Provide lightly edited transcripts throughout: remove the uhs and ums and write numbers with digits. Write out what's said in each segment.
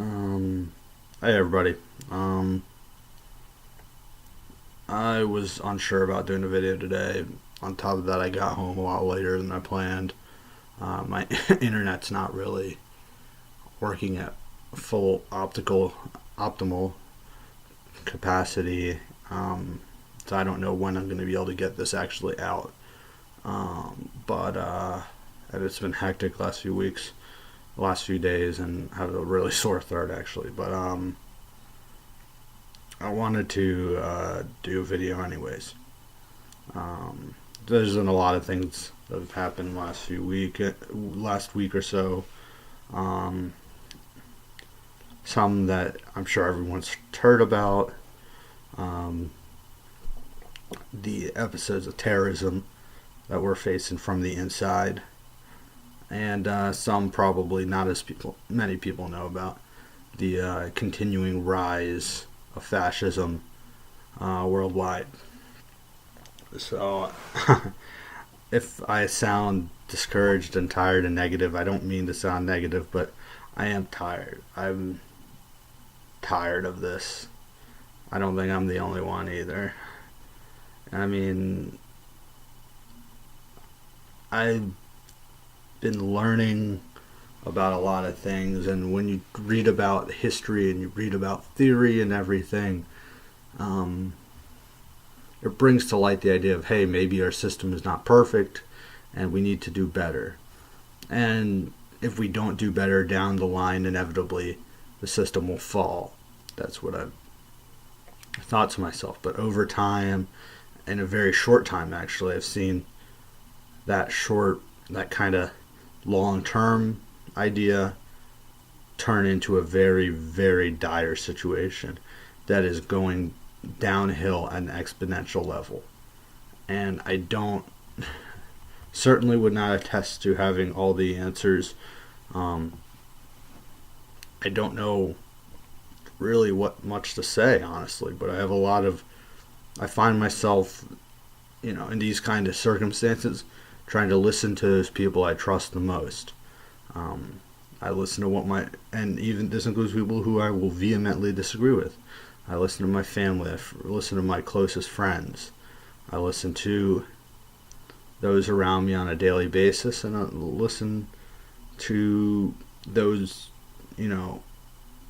Um, hey everybody. I was unsure about doing a video today. On top of that, I got home a lot later than I planned. My internet's not really working at full optimal capacity. So I don't know when I'm going to be able to get this actually out. But and it's been hectic last few weeks, last few days, and I have a really sore throat actually. But I wanted to do a video anyways. There's been a lot of things that have happened last week or so. Um, some that I'm sure everyone's heard about. Um, the episodes of terrorism that we're facing from the inside, and some probably not as many people know about the continuing rise of fascism worldwide. So, if I sound discouraged and tired and negative, I don't mean to sound negative, but I am tired. I'm tired of this. I don't think I'm the only one either. I mean, I've been learning about a lot of things, and when you read about history and you read about theory and everything, um, it brings to light the idea of, hey, maybe our system is not perfect and we need to do better. And if we don't do better down the line, inevitably the system will fall. That's what I've thought to myself. But over time, in a very short time actually, I've seen that kind of long term idea turn into a very, very dire situation that is going downhill at an exponential level. And I don't, certainly would not attest to having all the answers. Um, I don't know really what much to say, honestly, but I find myself, in these kind of circumstances, trying to listen to those people I trust the most. I listen to and even this includes people who I will vehemently disagree with. I listen to my family, I listen to my closest friends, I listen to those around me on a daily basis, and I listen to those,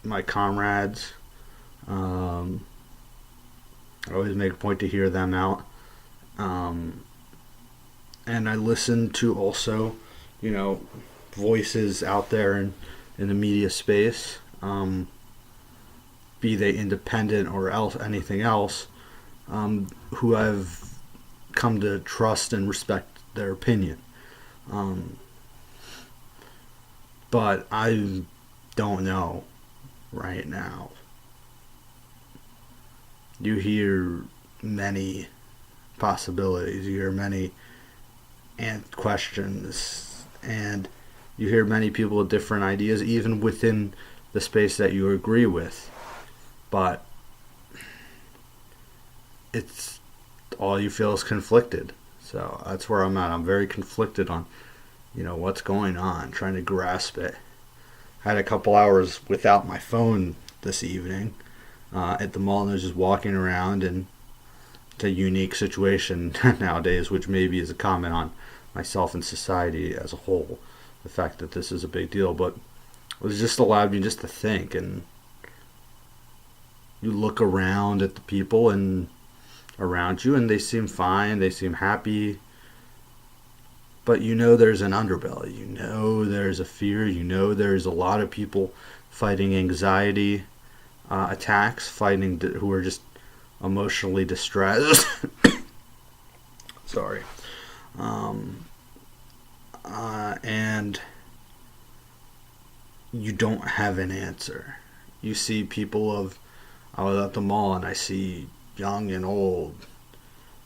my comrades. I always make a point to hear them out. Um, and I listen to also, voices out there in the media space, be they independent or anything else, who I've come to trust and respect their opinion. Um, but I don't know right now. You hear many possibilities, you hear many questions, and you hear many people with different ideas, even within the space that you agree with. But it's all you feel is conflicted. So that's where I'm at. I'm very conflicted on, what's going on, trying to grasp it. I had a couple hours without my phone this evening at the mall, and I was just walking around, and it's a unique situation nowadays, which maybe is a comment on myself and society as a whole, the fact that this is a big deal, but it was just allowed me just to think. And you look around at the people and around you, and they seem fine, they seem happy, but there's an underbelly, there's a fear, there's a lot of people fighting anxiety attacks, who are just emotionally distressed. Sorry. And you don't have an answer. You see I was at the mall, and I see young and old,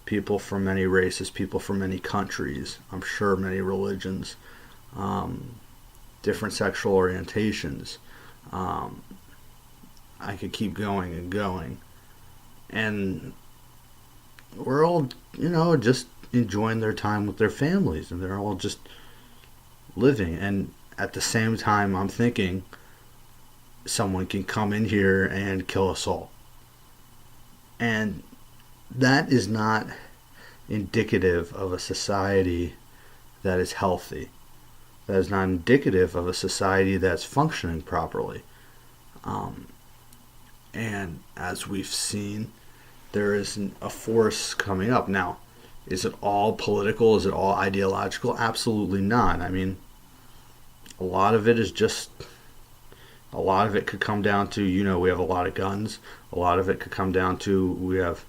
people from many races, people from many countries, I'm sure many religions, different sexual orientations. I could keep going and going. And we're all, just enjoying their time with their families, and they're all just living. And at the same time, I'm thinking, someone can come in here and kill us all. And that is not indicative of a society that is healthy. That is not indicative of a society that's functioning properly. Um, and as we've seen, there is a force coming up. Now, is it all political? Is it all ideological? Absolutely not. I mean, a lot of it is just, a lot of it could come down to, we have a lot of guns. A lot of it could come down to we have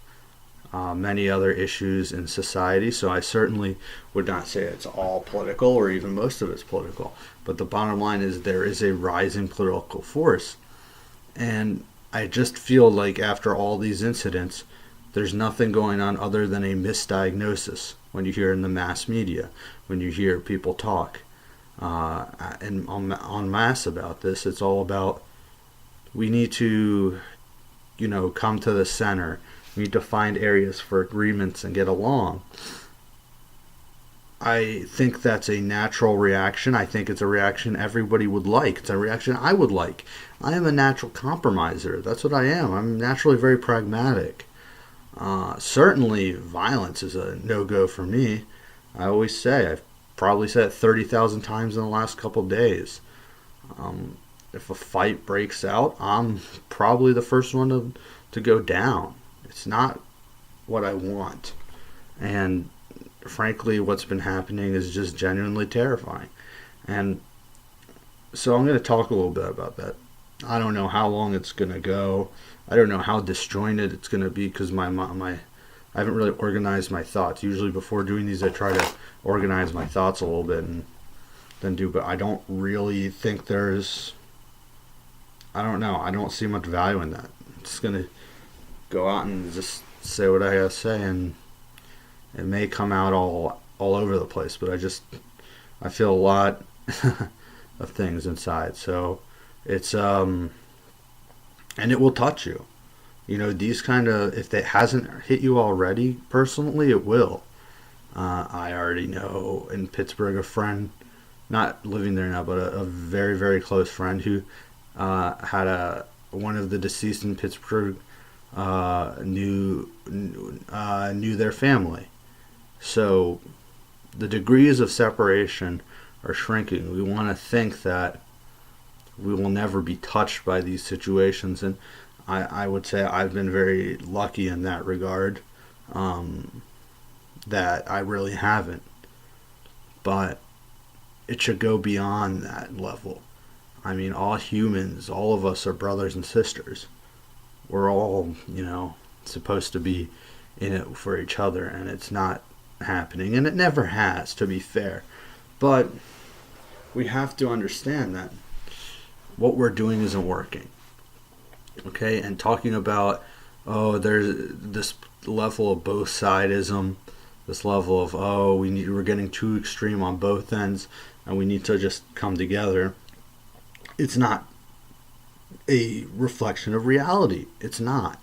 many other issues in society. So I certainly would not say it's all political or even most of it's political. But the bottom line is there is a rising political force. And I just feel like after all these incidents, there's nothing going on other than a misdiagnosis when you hear in the mass media, when you hear people talk and en masse about this. It's all about we need to, come to the center. We need to find areas for agreements and get along. I think that's a natural reaction. I think it's a reaction everybody would like. It's a reaction I would like. I am a natural compromiser. That's what I am. I'm naturally very pragmatic. Certainly, violence is a no-go for me. I always say, I've probably said it 30,000 times in the last couple of days. If a fight breaks out, I'm probably the first one to go down. It's not what I want. And frankly, what's been happening is just genuinely terrifying. And so I'm going to talk a little bit about that. I don't know how long it's going to go. I don't know how disjointed it's going to be because I haven't really organized my thoughts. Usually before doing these, I try to organize my thoughts a little bit and then do. But I don't really think I don't know. I don't see much value in that. I'm just going to go out and just say what I gotta say, and it may come out all over the place, but I feel a lot of things inside. So it's and it will touch you. These kind of, if it hasn't hit you already personally, it will. I already know in Pittsburgh a friend, not living there now, but a very, very close friend who had one of the deceased in Pittsburgh knew their family. So the degrees of separation are shrinking. We want to think that we will never be touched by these situations, and I would say I've been very lucky in that regard, that I really haven't. But it should go beyond that level. I mean, all humans, all of us are brothers and sisters. We're all, supposed to be in it for each other, and it's not happening, and it never has, to be fair. But we have to understand that what we're doing isn't working. Okay, and talking about, there's this level of both sidism, this level of, we're getting too extreme on both ends, and we need to just come together. It's not a reflection of reality. It's not.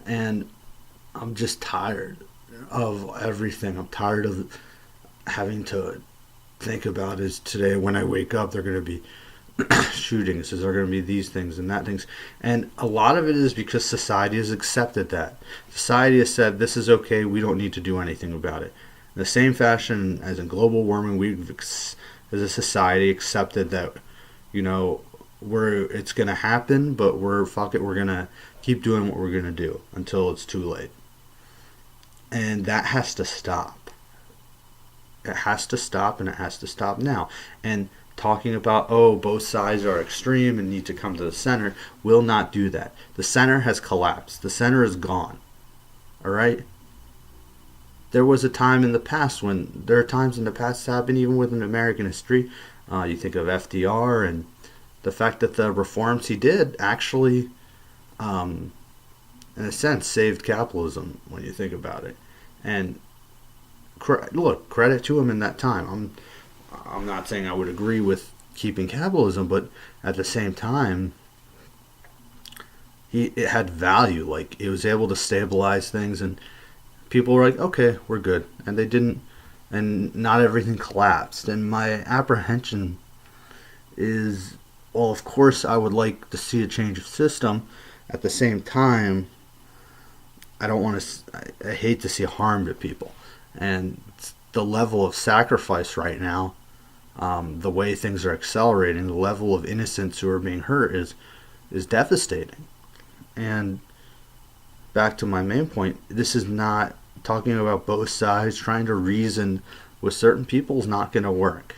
And I'm just tired of everything. I'm tired of having to think about is today when I wake up, they're going to be shootings, there are going to be these things and that things. And a lot of it is because society has accepted that. Society has said, this is okay, we don't need to do anything about it. In the same fashion as in global warming, we've, as a society, accepted that, it's going to happen, but we're going to keep doing what we're going to do until it's too late. And that has to stop. It has to stop, and it has to stop now. And talking about, both sides are extreme and need to come to the center, will not do that. The center has collapsed. The center is gone. All right? There was a time in the past there are times in the past that happened even within American history. You think of FDR and the fact that the reforms he did actually, in a sense, saved capitalism when you think about it. And look, credit to him in that time. I'm not saying I would agree with keeping capitalism, but at the same time, it had value. Like, it was able to stabilize things, and people were like, okay, we're good. And they didn't, and not everything collapsed. And my apprehension is well, of course, I would like to see a change of system. At the same time, I don't want to. I hate to see harm to people, and the level of sacrifice right now, the way things are accelerating, the level of innocents who are being hurt is devastating. And back to my main point, this is not talking about both sides. Trying to reason with certain people is not going to work.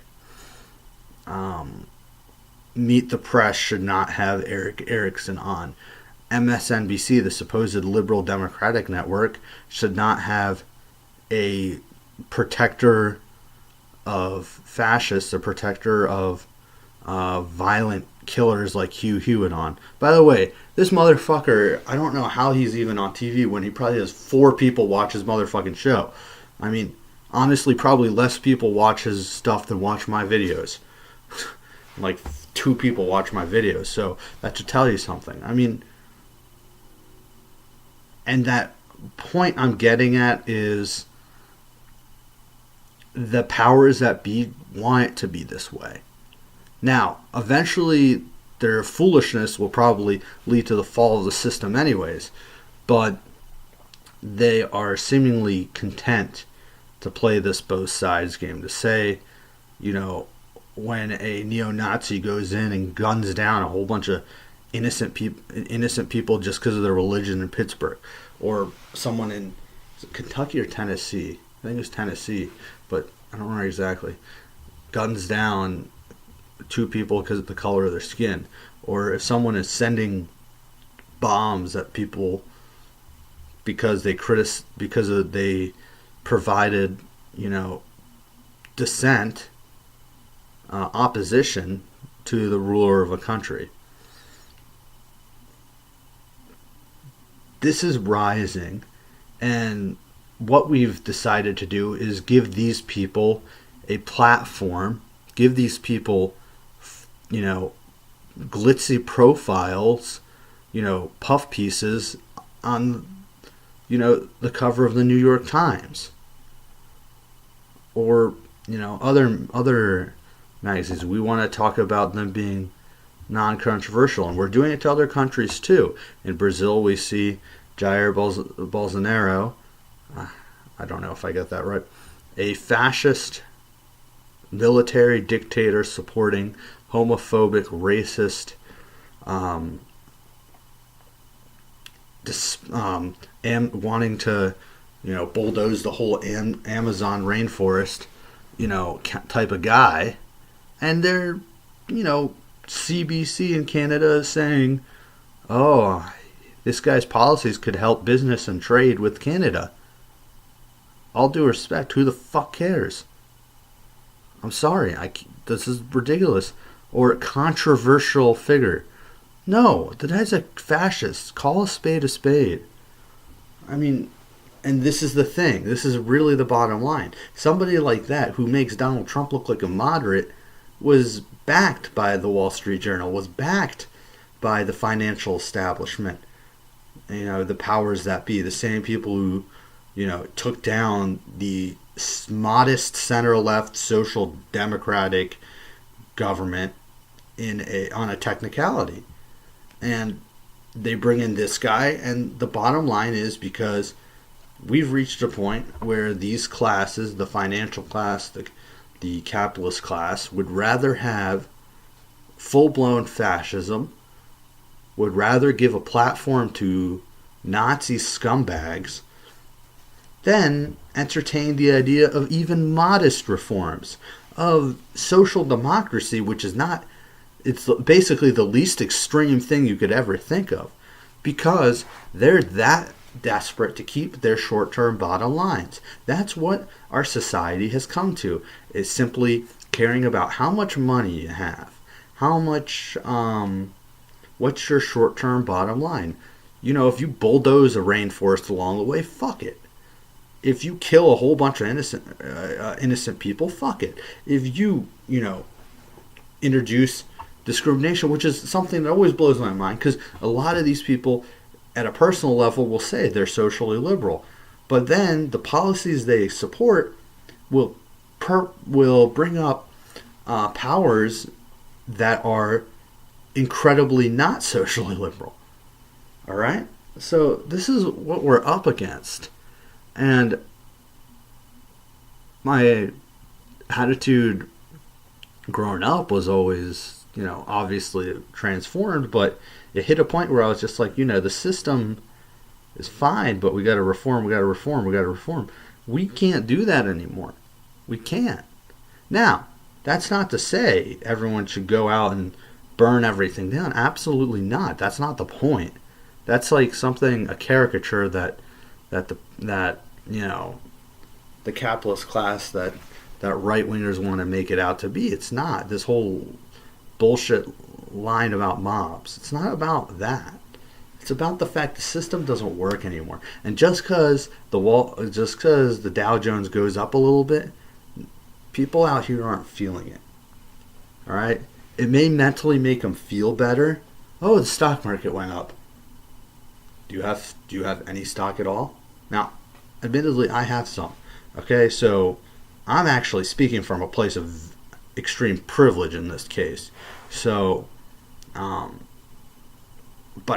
Meet the Press should not have Eric Erickson on. MSNBC, the supposed liberal democratic network, should not have a protector of fascists, a protector of violent killers like Hugh Hewitt on. By the way, this motherfucker, I don't know how he's even on TV when he probably has 4 people watch his motherfucking show. I mean, honestly, probably less people watch his stuff than watch my videos. Like 2 people watch my videos, so that should tell you something. I mean, and that point I'm getting at is the powers that be want it to be this way. Now, eventually, their foolishness will probably lead to the fall of the system anyways, but they are seemingly content to play this both sides game, to say, you know, when a neo-Nazi goes in and guns down a whole bunch of innocent people just because of their religion in Pittsburgh, or someone in Kentucky or Tennessee, I think it was Tennessee, but I don't remember exactly, guns down 2 people because of the color of their skin, or if someone is sending bombs at people because they provided, you know, dissent, opposition to the ruler of a country. This is rising, and what we've decided to do is give these people a platform, give these people, you know, glitzy profiles, you know, puff pieces on, you know, the cover of the New York Times, or, you know, other magazines. We want to talk about them being non-controversial, and we're doing it to other countries too. In Brazil, we see Jair Bolsonaro, I don't know if I got that right, a fascist military dictator supporting homophobic, racist, wanting to, you know, bulldoze the whole Amazon rainforest, you know, type of guy. And they're, you know, CBC in Canada is saying, oh, this guy's policies could help business and trade with Canada. All due respect, who the fuck cares? I'm sorry, this is ridiculous. Or a controversial figure. No, the guy's a fascist. Call a spade a spade. I mean, and this is the thing. This is really the bottom line. Somebody like that, who makes Donald Trump look like a moderate, was backed by the Wall Street Journal, was backed by the financial establishment, you know, the powers that be, the same people who, you know, took down the modest center-left social democratic government on a technicality. And they bring in this guy, and the bottom line is, because we've reached a point where these classes, the financial class, the capitalist class, would rather have full-blown fascism, would rather give a platform to Nazi scumbags, than entertain the idea of even modest reforms, of social democracy, which is not, it's basically the least extreme thing you could ever think of, because they're that desperate to keep their short-term bottom lines. That's what our society has come to, is simply caring about how much money you have, how much, what's your short-term bottom line. You know, if you bulldoze a rainforest along the way, fuck it. If you kill a whole bunch of innocent people, fuck it. If you, you know, introduce discrimination, which is something that always blows my mind, because a lot of these people at a personal level will say they're socially liberal, but then the policies they support will bring up powers that are incredibly not socially liberal. All right? So this is what we're up against. And my attitude growing up was always, obviously transformed, but it hit a point where I was just like, the system is fine, but we got to reform, we got to reform, we got to reform. We can't do that anymore. We can't. Now, that's not to say everyone should go out and burn everything down. Absolutely not. That's not the point. That's like something, a caricature that the capitalist class that right wingers want to make it out to be. It's not. This whole bullshit line about mobs. It's not about that. It's about the fact the system doesn't work anymore. And just because the Dow Jones goes up a little bit, people out here aren't feeling it. All right? It may mentally make them feel better. Oh, the stock market went up. Do you have any stock at all? Now, admittedly, I have some. Okay, so I'm actually speaking from a place of extreme privilege in this case. So, but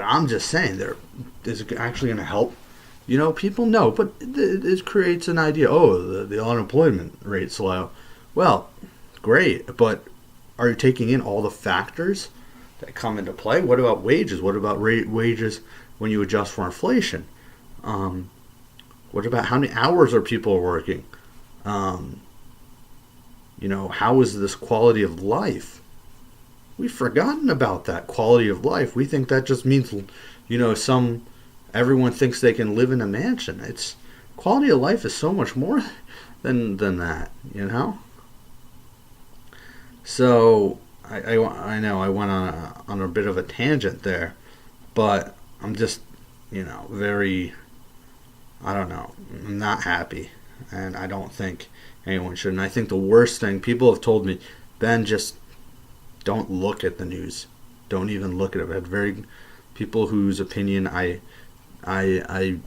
I'm just saying, is it actually going to help? People know, but it creates an idea. Oh, the unemployment rate's low. Well, great, but are you taking in all the factors that come into play? What about wages? What about wages when you adjust for inflation? What about how many hours are people working? How is this quality of life? We've forgotten about that quality of life. We think that just means, everyone thinks they can live in a mansion. It's quality of life is so much more than that, So I know I went on a bit of a tangent there, but I'm just, very, I don't know, I'm not happy, and I don't think anyone should. And I think the worst thing, people have told me, Ben, just don't look at the news. Don't even look at it. I've had people whose opinion I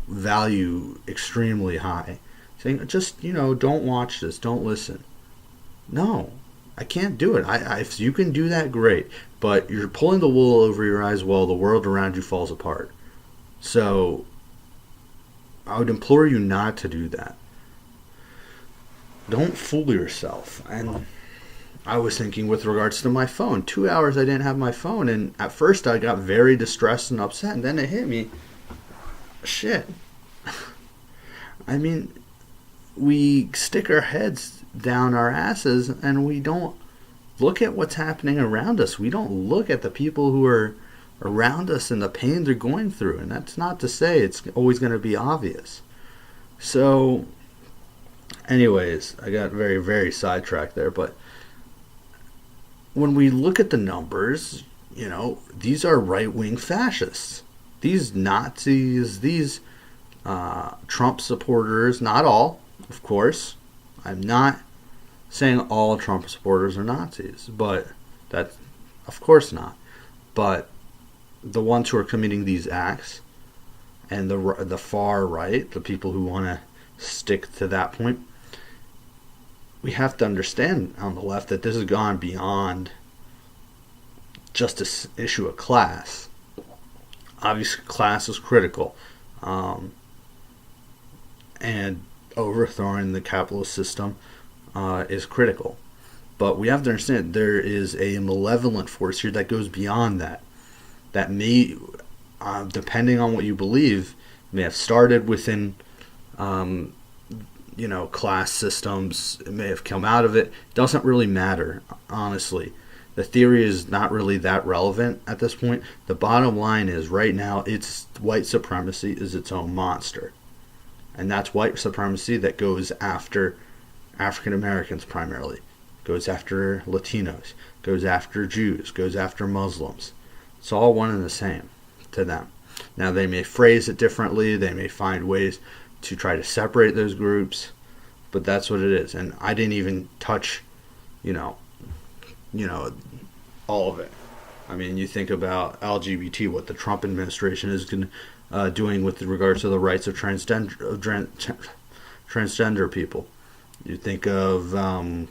value extremely high, saying, just, don't watch this, don't listen. No, I can't do it. If you can do that, great. But you're pulling the wool over your eyes while the world around you falls apart. So I would implore you not to do that. Don't fool yourself. And I was thinking with regards to my phone. 2 hours I didn't have my phone, and at first I got very distressed and upset, and then it hit me. Shit. I mean, we stick our heads down our asses and we don't look at what's happening around us. We don't look at the people who are around us and the pain they're going through. And that's not to say it's always going to be obvious. So, anyways, I got very, very sidetracked there. But when we look at the numbers, these are right-wing fascists. These Nazis, these Trump supporters, not all, of course. I'm not saying all Trump supporters are Nazis, but that's, of course not. But the ones who are committing these acts, and the far right, the people who want to stick to that point, we have to understand on the left that this has gone beyond just an issue of class. Obviously, class is critical, and overthrowing the capitalist system is critical. But we have to understand there is a malevolent force here that goes beyond that. That may, depending on what you believe, may have started within, class systems. It may have come out of it. It doesn't really matter, honestly. The theory is not really that relevant at this point. The bottom line is, right now, it's white supremacy is its own monster. And that's white supremacy that goes after African Americans primarily. Goes after Latinos. Goes after Jews. Goes after Muslims. It's all one and the same to them. Now, they may phrase it differently. They may find ways to try to separate those groups. But that's what it is. And I didn't even touch, all of it. I mean, you think about LGBT, what the Trump administration is doing with regards to the rights of transgender people. You think of,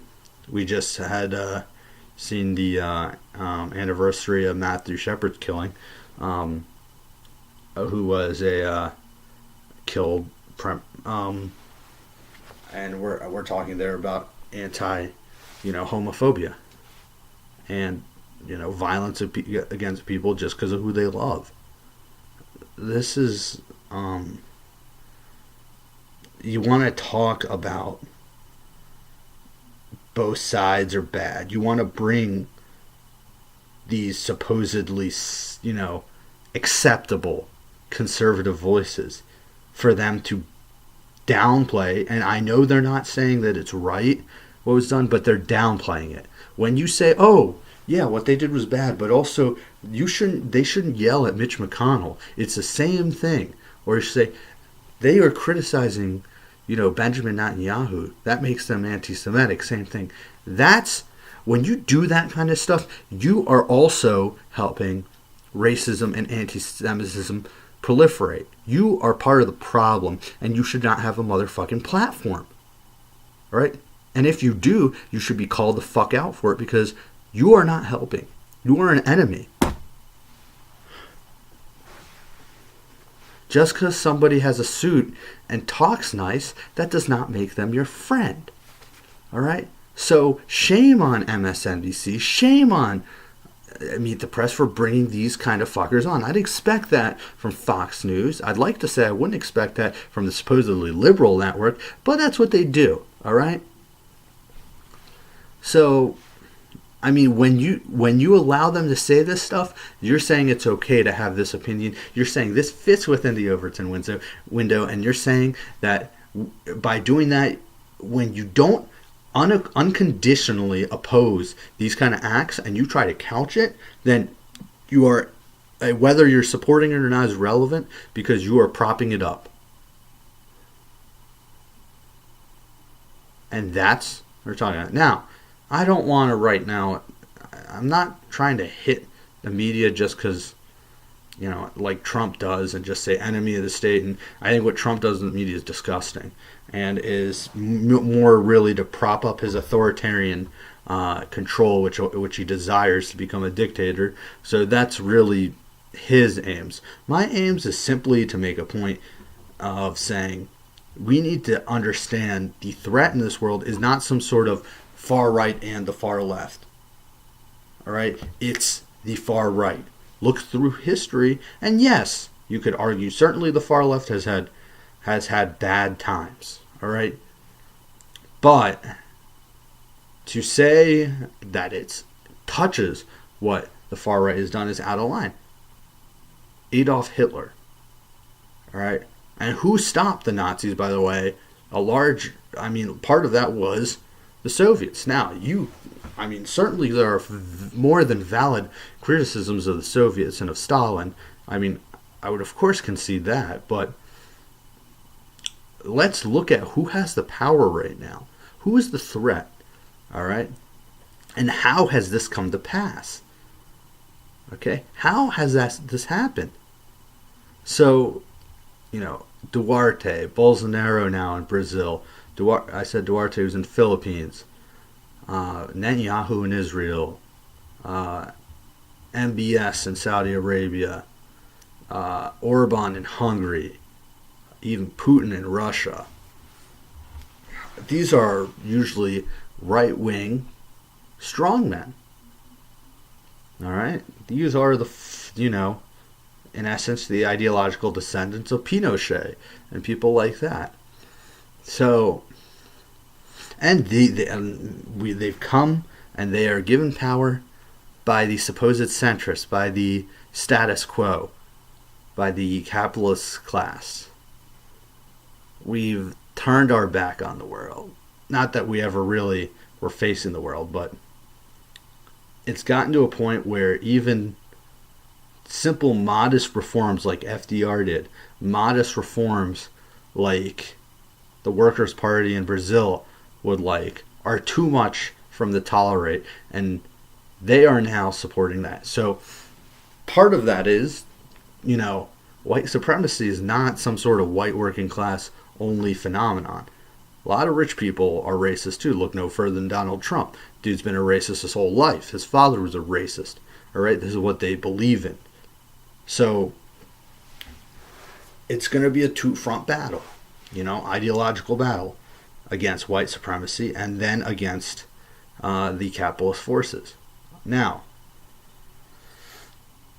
we just had seen the anniversary of Matthew Shepard's killing, um, who was a killed. And we're talking there about homophobia and violence against people just because of who they love. This is you want to talk about both sides are bad. You want to bring these supposedly acceptable conservative voices for them to downplay, and I know they're not saying that it's right what was done, but they're downplaying it. When you say, "Oh, yeah, what they did was bad," but also they shouldn't yell at Mitch McConnell. It's the same thing. Or you say they are criticizing, Benjamin Netanyahu. That makes them anti-Semitic. Same thing. That's when you do that kind of stuff, you are also helping racism and anti-Semitism proliferate. You are part of the problem, and you should not have a motherfucking platform. All right? And if you do, you should be called the fuck out for it, because you are not helping. You are an enemy. Just because somebody has a suit and talks nice, that does not make them your friend. All right? So shame on MSNBC. Shame on Meet the Press for bringing these kind of fuckers on. I'd expect that from Fox News. I'd like to say I wouldn't expect that from the supposedly liberal network, but that's what they do. All right? So, I mean, when you allow them to say this stuff, you're saying it's okay to have this opinion. You're saying this fits within the Overton window, and you're saying that by doing that, when you don't unconditionally oppose these kind of acts and you try to couch it, then you are, whether you're supporting it or not is relevant, because you are propping it up. And that's what we're talking about. Now, I don't want to right now, I'm not trying to hit the media just because, like Trump does, and just say enemy of the state. And I think what Trump does in the media is disgusting, and is more really to prop up his authoritarian control, which he desires to become a dictator. So that's really his aims. My aims is simply to make a point of saying we need to understand the threat in this world is not some sort of far right and the far left. All right? It's the far right. Look through history, and yes, you could argue certainly the far left has had bad times. All right? But to say that it touches what the far right has done is out of line. Adolf Hitler. All right? And who stopped the Nazis, by the way? Part of that was the Soviets. Now, certainly there are more than valid criticisms of the Soviets and of Stalin. I would of course concede that, but let's look at who has the power right now. Who is the threat? All right? And how has this come to pass? Okay? How has this happened? So, Duarte, Bolsonaro now in Brazil. I said Duarte was in the Philippines. Netanyahu in Israel. MBS in Saudi Arabia. Orban in Hungary. Even Putin in Russia. These are usually right-wing strongmen. All right? These are in essence, the ideological descendants of Pinochet and people like that. So, and they've come and they are given power by the supposed centrists, by the status quo, by the capitalist class. We've turned our back on the world. Not that we ever really were facing the world, but it's gotten to a point where even simple, modest reforms like FDR did, modest reforms like the Workers' Party in Brazil would like, are too much for them to tolerate, and they are now supporting that. So part of that is, white supremacy is not some sort of white working class only phenomenon. A lot of rich people are racist too. Look no further than Donald Trump. Dude's been a racist his whole life. His father was a racist. All right, this is what they believe in. So it's going to be a two-front battle, ideological battle against white supremacy and then against the capitalist forces. Now,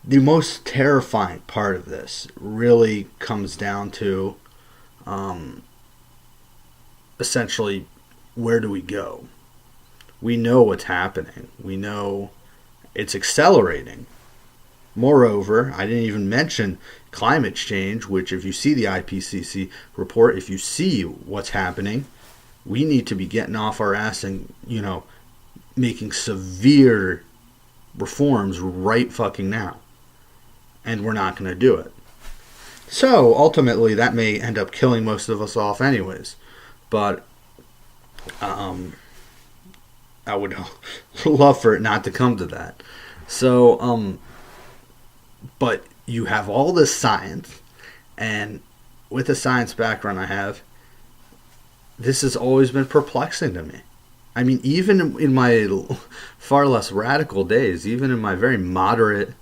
the most terrifying part of this really comes down to essentially, where do we go? We know what's happening. We know it's accelerating. Moreover, I didn't even mention climate change, which if you see the IPCC report, if you see what's happening, we need to be getting off our ass and, making severe reforms right fucking now. And we're not going to do it. So, ultimately, that may end up killing most of us off anyways. But I would love for it not to come to that. So, but you have all this science, and with the science background I have, this has always been perplexing to me. I mean, even in my far less radical days, even in my very moderate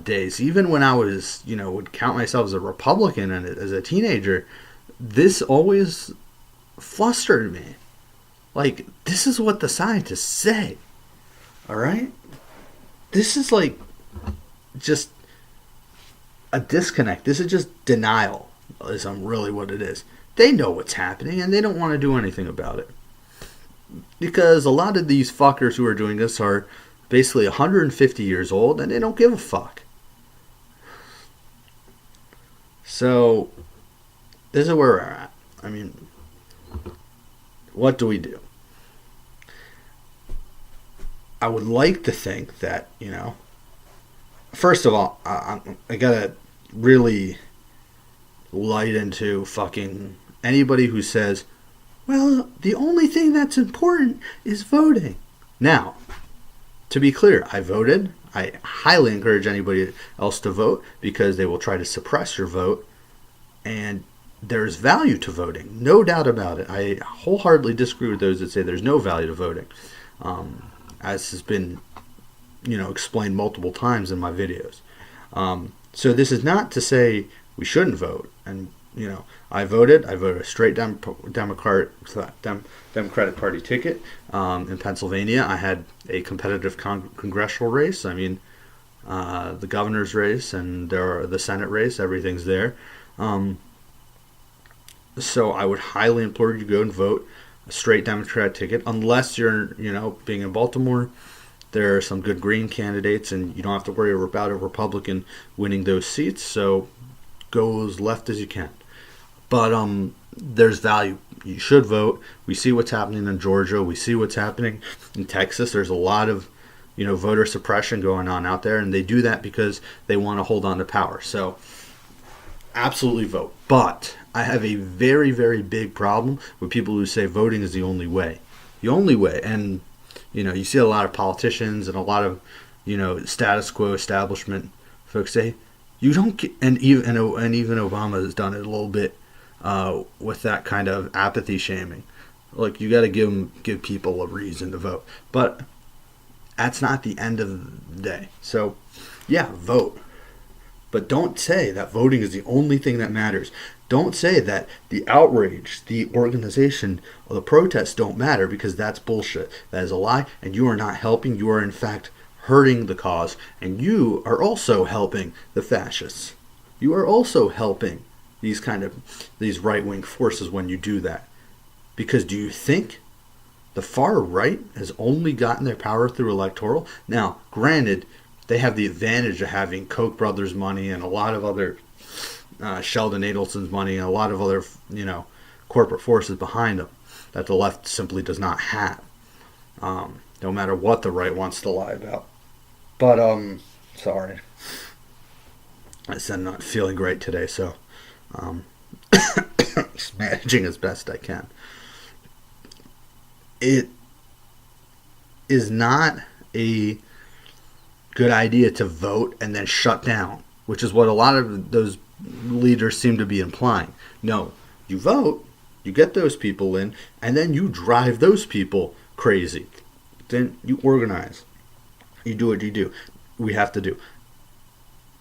days, even when I was, would count myself as a Republican and as a teenager, this always flustered me. Like, this is what the scientists say. All right? This is like just a disconnect. This is just denial, is really what it is. They know what's happening and they don't want to do anything about it. Because a lot of these fuckers who are doing this are basically 150 years old and they don't give a fuck. So, this is where we're at. I mean, what do we do? I would like to think that, first of all, I gotta really light into fucking anybody who says, well, the only thing that's important is voting. Now, to be clear, I voted. I highly encourage anybody else to vote because they will try to suppress your vote. And there's value to voting, no doubt about it. I wholeheartedly disagree with those that say there's no value to voting, as has been, explained multiple times in my videos. So this is not to say we shouldn't vote. And I voted a straight Democratic Party ticket in Pennsylvania. I had a competitive congressional race. I mean, the governor's race and the Senate race, everything's there. So I would highly implore you to go and vote a straight Democrat ticket, unless you're, being in Baltimore, there are some good Green candidates, and you don't have to worry about a Republican winning those seats. So go as left as you can. But there's value. You should vote. We see what's happening in Georgia. We see what's happening in Texas. There's a lot of, voter suppression going on out there, and they do that because they want to hold on to power. So absolutely vote. But I have a very, very big problem with people who say voting is the only way. The only way. And, you see a lot of politicians and a lot of, status quo establishment folks say, you don't get, and even Obama has done it a little bit with that kind of apathy shaming. Like, you got to give people a reason to vote. But that's not the end of the day. So, yeah, vote. But don't say that voting is the only thing that matters. Don't say that the outrage, the organization, or the protests don't matter, because that's bullshit. That is a lie, and you are not helping. You are, in fact, hurting the cause, and you are also helping the fascists. You are also helping these right-wing forces when you do that. Because do you think the far right has only gotten their power through electoral? Now, granted, they have the advantage of having Koch brothers money and a lot of other Sheldon Adelson's money and a lot of other, corporate forces behind them that the left simply does not have. No matter what the right wants to lie about. But, sorry. I said I'm not feeling great today, so just managing as best I can. It is not a good idea to vote and then shut down, which is what a lot of those leaders seem to be implying. No, you vote, You get those people in, and then you drive those people crazy. Then you organize. You do what you do. We have to do.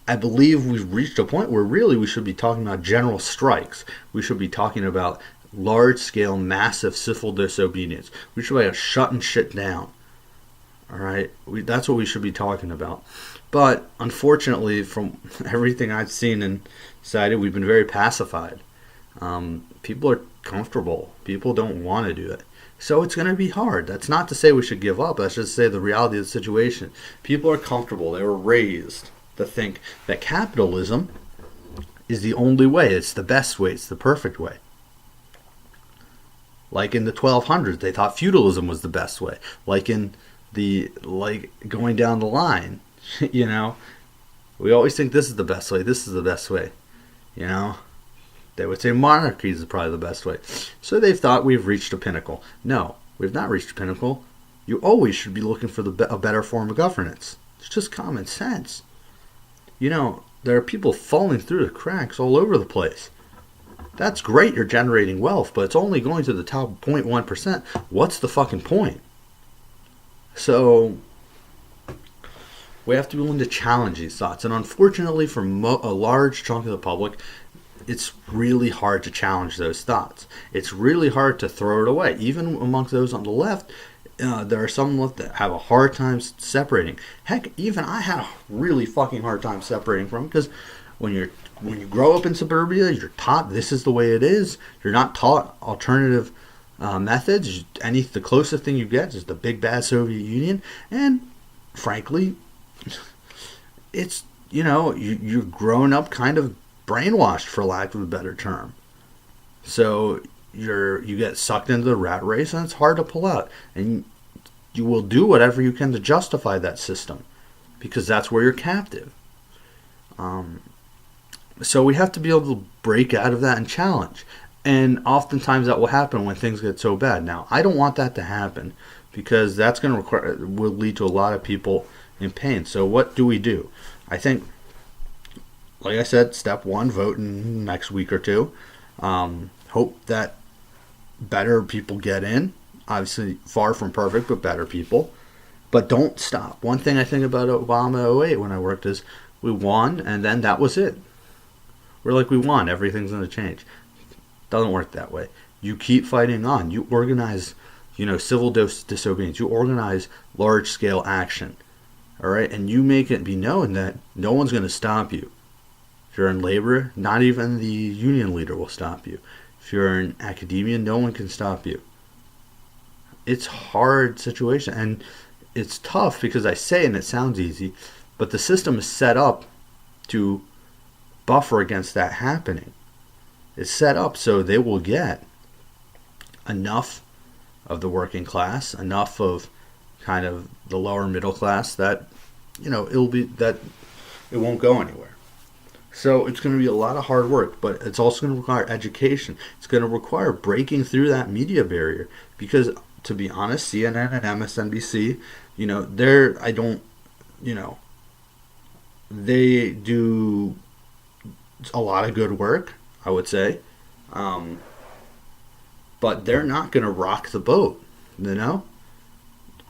I believe we've reached a point where really we should be talking about general strikes. We should be talking about large-scale, massive civil disobedience. We should be shutting shit down. All right? That's what we should be talking about. But unfortunately, from everything I've seen and cited, we've been very pacified. People are comfortable. People don't want to do it. So it's going to be hard. That's not to say we should give up. That's just to say the reality of the situation. People are comfortable. They were raised to think that capitalism is the only way. It's the best way. It's the perfect way. Like in the 1200s, they thought feudalism was the best way. Like going down the line, you know, we always think this is the best way. This is the best way, you know. They would say monarchy is probably the best way. So they've thought we've reached a pinnacle. No, we've not reached a pinnacle. You always should be looking for a better form of governance. It's just common sense. You know, there are people falling through the cracks all over the place. That's great, you're generating wealth, but it's only going to the top 0.1%. What's the fucking point? So we have to be willing to challenge these thoughts. And unfortunately, for a large chunk of the public, it's really hard to challenge those thoughts. It's really hard to throw it away. Even amongst those on the left, there are some left that have a hard time separating. Heck, even I had a really fucking hard time separating from, because when you grow up in suburbia, you're taught this is the way it is. You're not taught alternative methods. The closest thing you get is the big bad Soviet Union, and frankly, it's, you know, you're growing up kind of brainwashed, for lack of a better term. So you get sucked into the rat race, and it's hard to pull out. And you will do whatever you can to justify that system, because that's where you're captive. So we have to be able to break out of that and challenge. And oftentimes that will happen when things get so bad. Now, I don't want that to happen, because that's going to will lead to a lot of people in pain. So what do we do? I think, like I said, step one, vote in the next week or two. Hope that better people get in. Obviously, far from perfect, but better people. But don't stop. One thing I think about Obama 08 when I worked is we won, and then that was it. We're like, we won. Everything's going to change. Doesn't work that way. You keep fighting on. You organize, civil disobedience. You organize large-scale action. All right? And you make it be known that no one's going to stop you. If you're in labor, not even the union leader will stop you. If you're in academia, no one can stop you. It's a hard situation, and it's tough because I say it and it sounds easy, but the system is set up to buffer against that happening. It's set up so they will get enough of the working class, enough of kind of the lower middle class that, it won't go anywhere. So it's going to be a lot of hard work, but it's also going to require education. It's going to require breaking through that media barrier, because, to be honest, CNN and MSNBC, they do a lot of good work, I would say, but they're not going to rock the boat,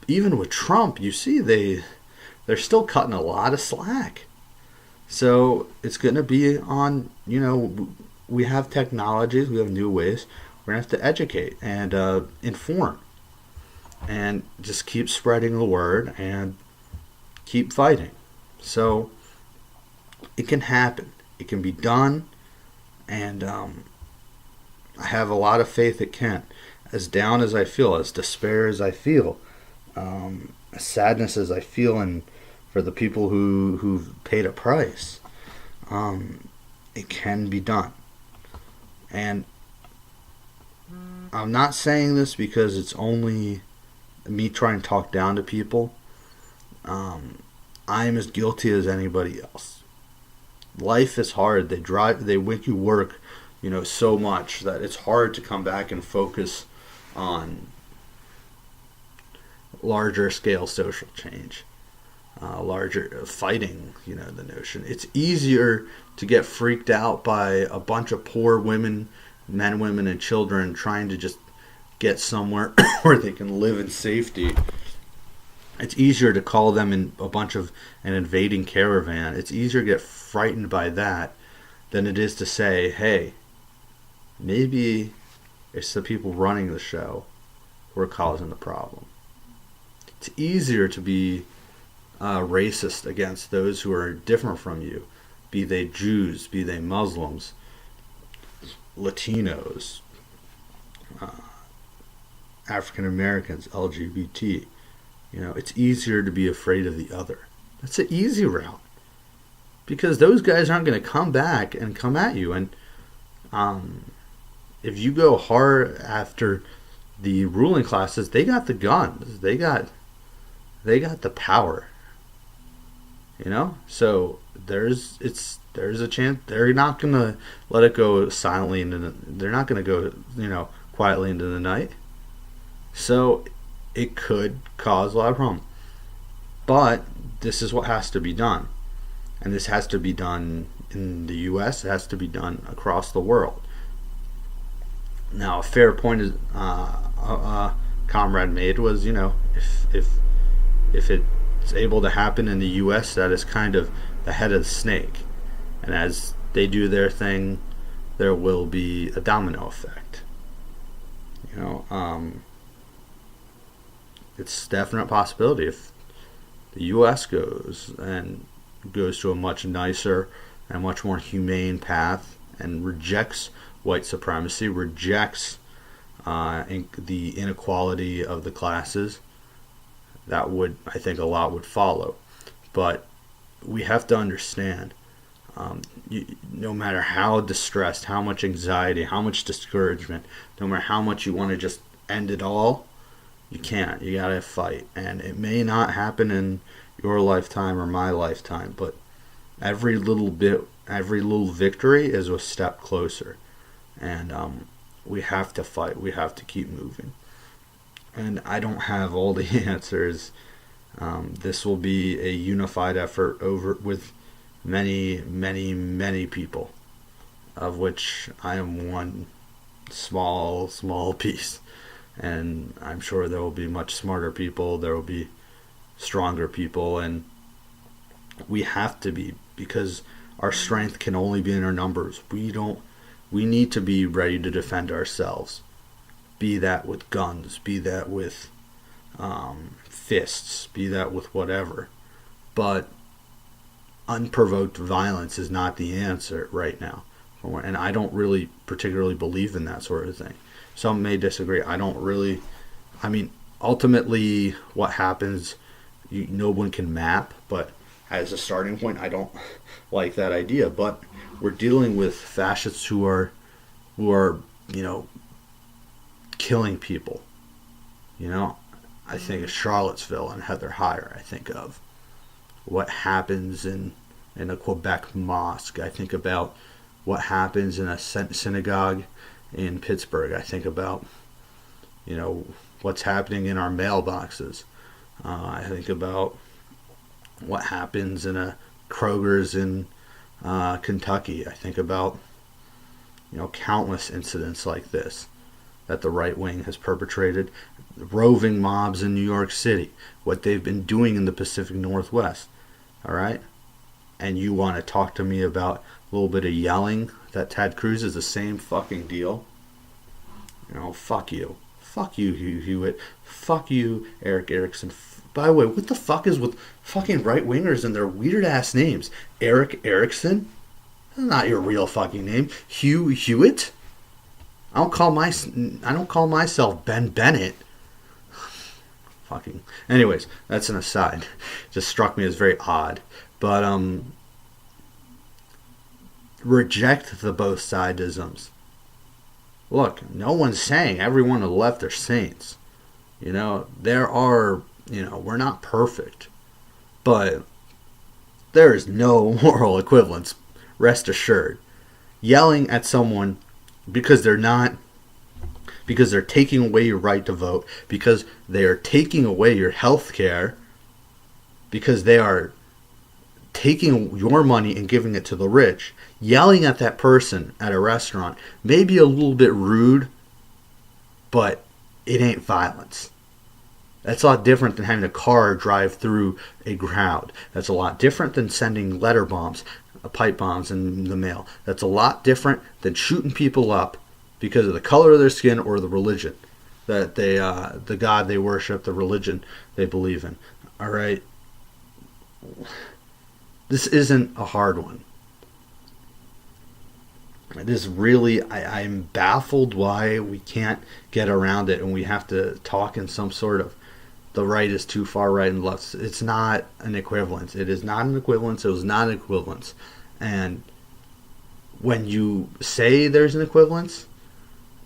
Even with Trump, you see they're still cutting a lot of slack. So it's going to be on, we have technologies, we have new ways. We're going to have to educate and inform and just keep spreading the word and keep fighting. So it can happen. It can be done. And I have a lot of faith it can. As down as I feel, as despair as I feel, as sadness as I feel, and for the people who've paid a price, it can be done. And I'm not saying this because it's only me trying to talk down to people. I'm as guilty as anybody else. Life is hard. They make you work, so much that it's hard to come back and focus on larger scale social change. Larger fighting, the notion. It's easier to get freaked out by a bunch of poor women men, women, and children trying to just get somewhere where they can live in safety. It's easier to call them in a bunch of an invading caravan. It's easier to get frightened by that than it is to say, hey, maybe it's the people running the show who are causing the problem. It's easier to be racist against those who are different from you, be they Jews, be they Muslims, Latinos, African Americans, LGBT. It's easier to be afraid of the other. That's the easy route, because those guys aren't going to come back and come at you. And if you go hard after the ruling classes, they got the guns, they got the power. So there's a chance they're not going to let it go silently they're not going to go quietly into the night. So it could cause a lot of problems. But this is what has to be done. And this has to be done in the U.S. It has to be done across the world. Now, a fair point is comrade made was, if it's able to happen in the U.S., that is kind of the head of the snake. And as they do their thing, there will be a domino effect. It's a definite possibility if the U.S. goes to a much nicer and much more humane path and rejects white supremacy, rejects the inequality of the classes, I think a lot would follow. But we have to understand, no matter how distressed, how much anxiety, how much discouragement, no matter how much you want to just end it all, you can't. You gotta fight. And it may not happen in your lifetime or my lifetime, but every little victory is a step closer. And we have to fight. We have to keep moving. And I don't have all the answers. This will be a unified effort with many, many, many people, of which I am one small piece. And I'm sure there will be much smarter people. There will be stronger people. And we have to be, because our strength can only be in our numbers. We need to be ready to defend ourselves. Be that with guns, be that with fists, be that with whatever. But unprovoked violence is not the answer right now. And I don't really particularly believe in that sort of thing. Some may disagree. Ultimately what happens, no one can map, but as a starting point, I don't like that idea. But we're dealing with fascists who are killing people. I think of Charlottesville and Heather Heyer. I think of what happens in a Quebec mosque. I think about what happens in a synagogue in Pittsburgh. I think about what's happening in our mailboxes. I think about what happens in a Kroger's in Kentucky. I think about countless incidents like this that the right wing has perpetrated, roving mobs in New York City, what they've been doing in the Pacific Northwest. All right? And you want to talk to me about a little bit of yelling that Ted Cruz is the same fucking deal? Fuck you. Fuck you, Hugh Hewitt. Fuck you, Eric Erickson. By the way, what the fuck is with fucking right-wingers and their weird-ass names? Eric Erickson? That's not your real fucking name. Hugh Hewitt? I don't call myself Ben Bennett. Fucking. Anyways, that's an aside. Just struck me as very odd. But reject the both sidisms. Look, no one's saying everyone on the left are saints. There are, we're not perfect. But there is no moral equivalence, rest assured. Yelling at someone because they're taking away your right to vote, because they are taking away your health care, because they are taking your money and giving it to the rich, yelling at that person at a restaurant may be a little bit rude, but it ain't violence. That's a lot different than having a car drive through a crowd. That's a lot different than sending letter bombs, pipe bombs in the mail. That's a lot different than shooting people up because of the color of their skin or the religion that they, the God they worship, the religion they believe in. All right, this isn't a hard one. It is really, I'm baffled why we can't get around it and we have to talk in some sort of the right is too far right and left. It's not an equivalence. It is not an equivalence. It was not an equivalence. And when you say there's an equivalence,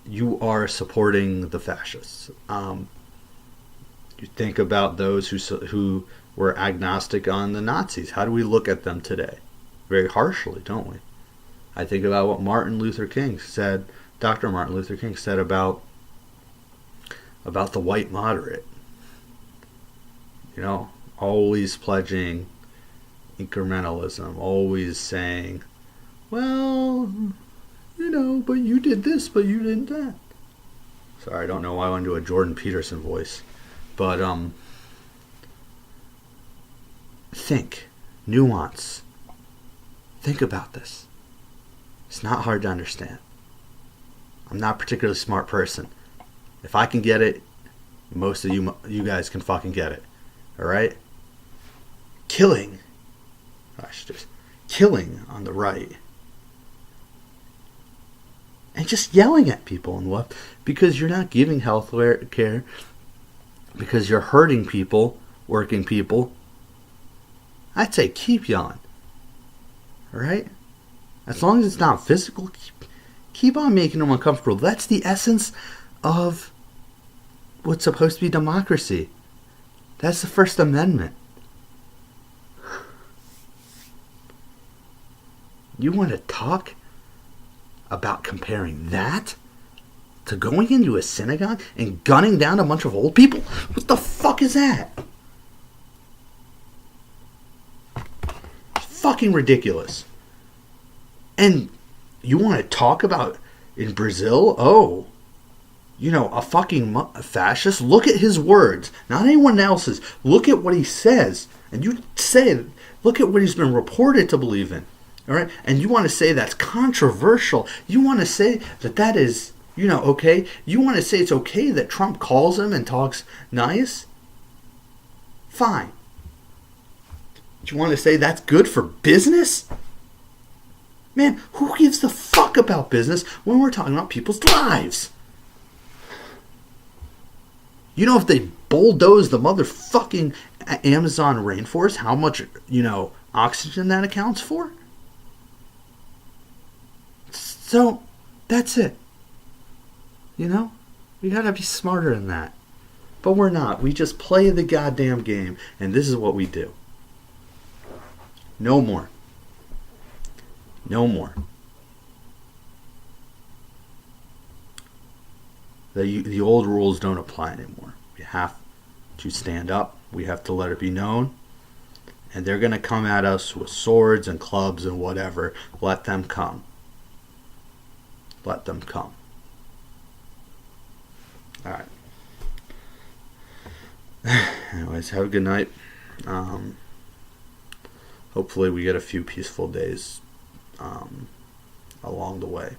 you are supporting the fascists. You think about those who were agnostic on the Nazis. How do we look at them today? Very harshly, don't we? I think about what Martin Luther King said, Dr. Martin Luther King said about the white moderate. You know, always pledging incrementalism, always saying, well, you know, but you did this, but you didn't that. Sorry, I don't know why I went into a Jordan Peterson voice. But, think. Nuance. Think about this. It's not hard to understand. I'm not a particularly smart person. If I can get it, most of you guys can fucking get it. Alright? Killing on the right. And just yelling at people on the left because you're not giving health care, because you're hurting people, working people. I'd say keep yelling. Alright? As long as it's not physical, keep on making them uncomfortable. That's the essence of what's supposed to be democracy. That's the First Amendment. You want to talk about comparing that to going into a synagogue and gunning down a bunch of old people? What the fuck is that? It's fucking ridiculous. And you want to talk about in Brazil? Oh, you know, a fucking fascist? Look at his words, not anyone else's. Look at what he says. And you say, look at what he's been reported to believe in. All right? And you want to say that's controversial. You want to say that is, you know, okay. You want to say it's okay that Trump calls him and talks nice? Fine. But you want to say that's good for business? Man, who gives a fuck about business when we're talking about people's lives? You know, if they bulldoze the motherfucking Amazon rainforest, how much, you know, oxygen that accounts for? So, that's it. You know? We gotta be smarter than that. But we're not. We just play the goddamn game, and this is what we do. No more. No more. The old rules don't apply anymore. We have to stand up. We have to let it be known. And they're going to come at us with swords and clubs and whatever. Let them come. Let them come. All right. Anyways, have a good night. Hopefully we get a few peaceful days along the way.